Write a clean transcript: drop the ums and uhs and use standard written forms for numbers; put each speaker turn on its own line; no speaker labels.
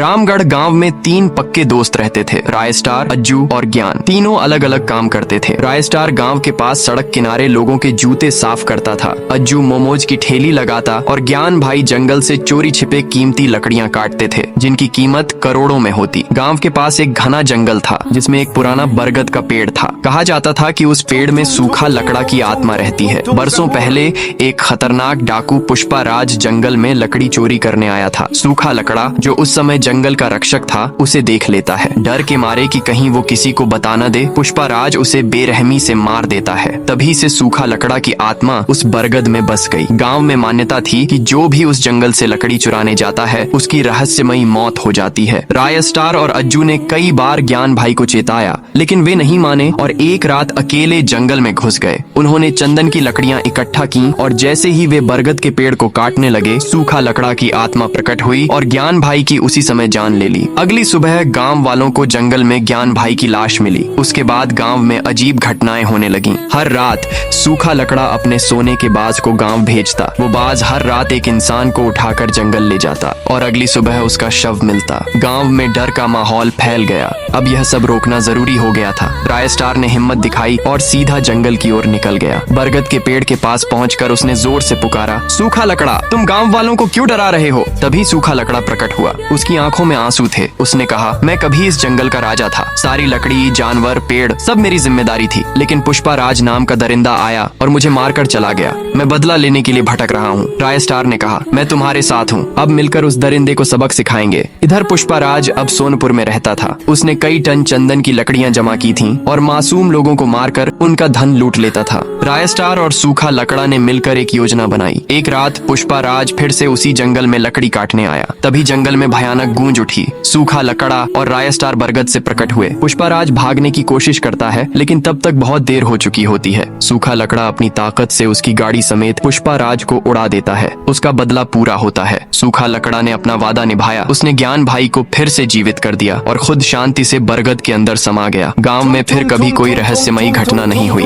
रामगढ़ गांव में 3 पक्के दोस्त रहते थे, रायस्टार, अज्जू और ज्ञान। तीनों अलग अलग काम करते थे। रायस्टार गांव के पास सड़क किनारे लोगों के जूते साफ करता था। अज्जू मोमोज की ठेली लगाता और ज्ञान भाई जंगल से चोरी छिपे कीमती लकड़ियां काटते थे, जिनकी कीमत करोड़ों में होती। गांव के पास एक घना जंगल था जिसमें एक पुराना बरगद का पेड़ था। कहा जाता था कि उस पेड़ में सूखा लकड़ा की आत्मा रहती है। बरसों पहले एक खतरनाक डाकू पुष्पा राज जंगल में लकड़ी चोरी करने आया था। सूखा लकड़ा, जो उस समय जंगल का रक्षक था, उसे देख लेता है। डर के मारे कि कहीं वो किसी को बता न दे, पुष्पा राज उसे बेरहमी से मार देता है। तभी से सूखा लकड़ा की आत्मा उस बरगद में बस गई। गांव में मान्यता थी कि जो भी उस जंगल से लकड़ी चुराने जाता है उसकी रहस्यमयी मौत हो जाती है। रायस्टार और अज्जू ने कई बार ज्ञान भाई को चेताया, लेकिन वे नहीं माने और एक रात अकेले जंगल में घुस गए। उन्होंने चंदन की लकड़ियां इकट्ठा की और जैसे ही वे बरगद के पेड़ को काटने लगे, सूखा लकड़ा की आत्मा प्रकट हुई और ज्ञान भाई की उसी समय जान ले ली। अगली सुबह गांव वालों को जंगल में ज्ञान भाई की लाश मिली। उसके बाद गांव में अजीब घटनाएं होने लगीं। हर रात सूखा लकड़ा अपने सोने के बाज को गांव भेजता। वो बाज हर रात एक इंसान को उठाकर जंगल ले जाता और अगली सुबह उसका शव मिलता। गांव में डर का माहौल फैल गया। अब यह सब रोकना जरूरी हो गया था। रायस्टार ने हिम्मत दिखाई और सीधा जंगल की ओर निकल गया। बरगद के पेड़ के पास पहुंचकर उसने जोर से पुकारा, सूखा लकड़ा, तुम गांव वालों को क्यों डरा रहे हो? तभी सूखा लकड़ा प्रकट हुआ। उसकी आंखों में आंसू थे। उसने कहा, मैं कभी इस जंगल का राजा था। सारी लकड़ी, जानवर, पेड़ सब मेरी जिम्मेदारी थी, लेकिन पुष्पा राज नाम का दरिंदा आया और मुझे मारकर चला गया। मैं बदला लेने के लिए भटक रहा हूँ। रायस्टार ने कहा, मैं तुम्हारे साथ हूँ। अब मिलकर उस दरिंदे को सबक सिखाएंगे। इधर पुष्पा राज अब सोनपुर में रहता था। उसने कई टन चंदन की लकड़ियां जमा की थीं और मासूम लोगों को मारकर उनका धन लूट लेता था। रायस्टार और सूखा लकड़ा ने मिलकर एक योजना बनाई। एक रात पुष्पा राज फिर से उसी जंगल में लकड़ी काटने आया। तभी जंगल में भयानक गूंज उठी। सूखा लकड़ा और रायस्टार बरगद से प्रकट हुए। पुष्पा राज भागने की कोशिश करता है, लेकिन तब तक बहुत देर हो चुकी होती है। सूखा लकड़ा अपनी ताकत से उसकी गाड़ी समेत पुष्पा राज को उड़ा देता है। उसका बदला पूरा होता है। सूखा लकड़ा ने अपना वादा निभाया। उसने ज्ञान भाई को फिर से जीवित कर दिया और खुद शांति से बरगद के अंदर समा गया। गांव में फिर कभी कोई रहस्यमयी घटना नहीं हुई।